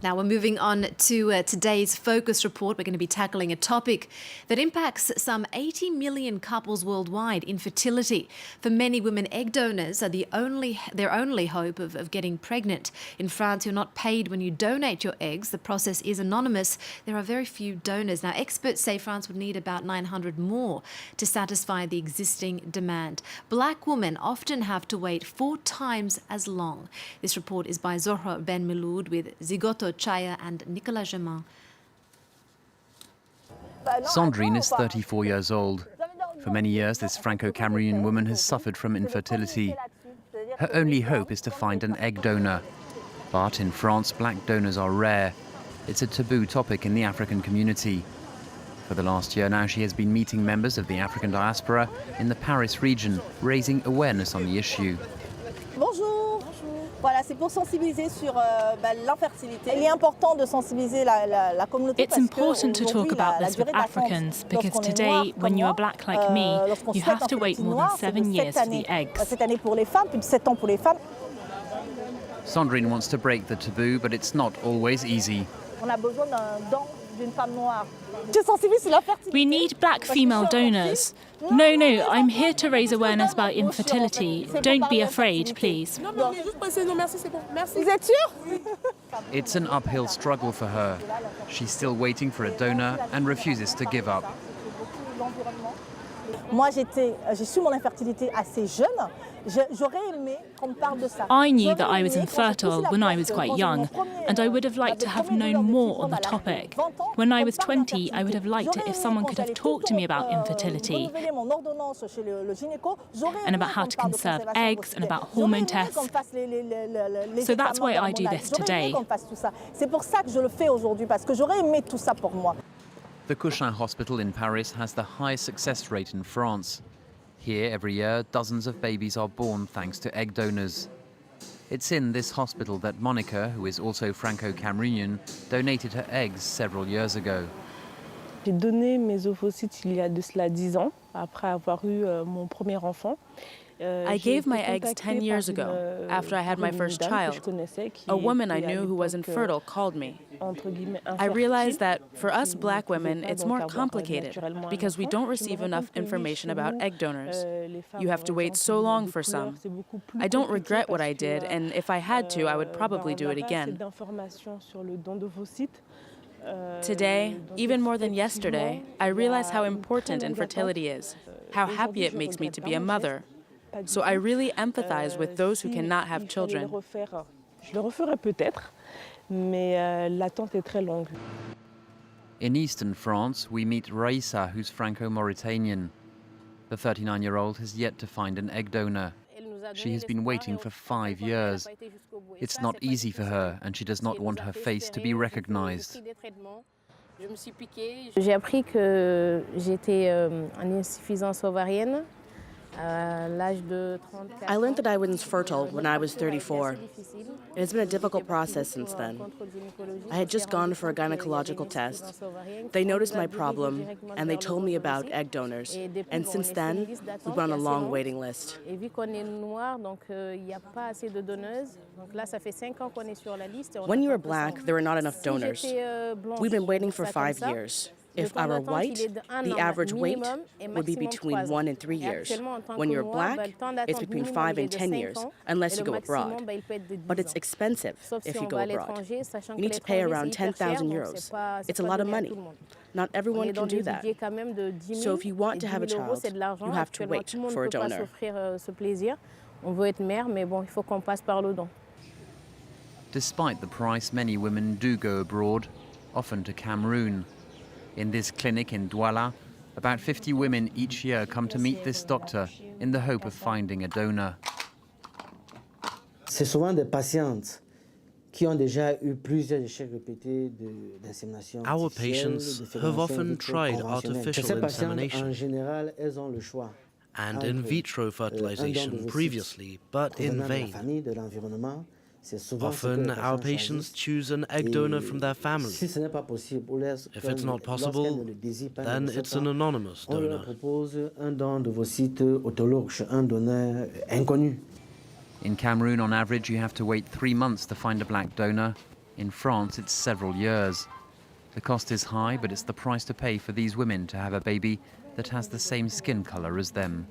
Now we're moving on to today's focus report. We're going to be tackling a topic that impacts some 80 million couples worldwide: infertility. For many women, egg donors are their only hope of getting pregnant. In France, you're not paid when you donate your eggs. The process is anonymous. There are very few donors. Now, experts say France would need about 900 more to satisfy the existing demand. Black women often have to wait 4 times as long. This report is by Zohra Ben Meloud with Zigoto Chaya and Nicolas Gemin. Sandrine is 34 years old. For many years, this Franco-Cameroonian woman has suffered from infertility. Her only hope is to find an egg donor. But in France, black donors are rare. It's a taboo topic in the African community. For the last year now, she has been meeting members of the African diaspora in the Paris region, raising awareness on the issue. Bonjour. Voilà, c'est pour sensibiliser sur l'infertilité. Il est important de sensibiliser la communauté. It's important to talk about this with Africans because today, when you are black like me, you have to wait more than 7 years for the eggs. Cette année pour les femmes, plus de 7 ans pour les femmes. Sandrine wants to break the taboo, but it's not always easy. On a besoin d'un don d'une femme noire. Je sensibilise sur l'infertilité. We need black female donors. No, I'm here to raise awareness about infertility. Don't be afraid, please. Vous êtes sûr? It's an uphill struggle for her. She's still waiting for a donor and refuses to give up. Moi, j'ai su mon infertilité assez jeune. J'aurais aimé qu'on parle de ça. I knew that I was infertile when I was quite young, and I would have liked to have known more on the topic. When I was 20, I would have liked it if someone could have talked to me about infertility and about how to conserve eggs and about hormone tests. So that's why I do this today. C'est pour ça que je le fais aujourd'hui, parce que j'aurais aimé tout ça pour moi. The Cochin Hospital in Paris has the highest success rate in France. Here, every year, dozens of babies are born thanks to egg donors. It's in this hospital that Monica, who is also Franco-Cameroonian, donated her eggs several years ago. J'ai donné mes ovocytes il y a de cela 10 ans, après avoir eu mon premier enfant. I gave my eggs 10 years ago, after I had my first child. A woman I knew who was infertile called me. I realized that for us black women, it's more complicated because we don't receive enough information about egg donors. You have to wait so long for some. I don't regret what I did, and if I had to, I would probably do it again. Today, even more than yesterday, I realize how important infertility is, how happy it makes me to be a mother. So I really empathize with those who cannot have children. Je le referai peut-être, mais l'attente est très longue. In eastern France, we meet RAISSA, who's Franco-Mauritanian. The 39-year-old has yet to find an egg donor. She has been waiting for 5 years. It's not easy for her, and she does not want her face to be recognized. J'ai appris que j'étais en insuffisance ovarienne. I learned that I was infertile when I was 34. It has been a difficult process since then. I had just gone for a gynecological test. They noticed my problem, and they told me about egg donors. And since then, we were on a long waiting list. When you are black, there are not enough donors. We've been waiting for 5 years. If I were white, the average wait would be between 1 and 3 years. When you're black, it's between 5 and 10 years, unless you go abroad. But it's expensive if you go abroad. You need to pay around 10,000 euros. It's a lot of money. Not everyone can do that. So if you want to have a child, you have to wait for a donor. Despite the price, many women do go abroad, often to Cameroon. In this clinic in DOUALA, about 50 women each year come to meet this doctor in the hope of finding a donor. C'est souvent des patientes qui ont déjà eu plusieurs échecs répétés d'insémination. Our patients have often tried artificial insemination and in vitro fertilization previously, but in vain. Often, our patients choose an egg donor from their family. If it's not possible, then it's an anonymous donor. In Cameroon, on average, you have to wait 3 months to find a black donor. In France, it's several years. The cost is high, but it's the price to pay for these women to have a baby that has the same skin color as them.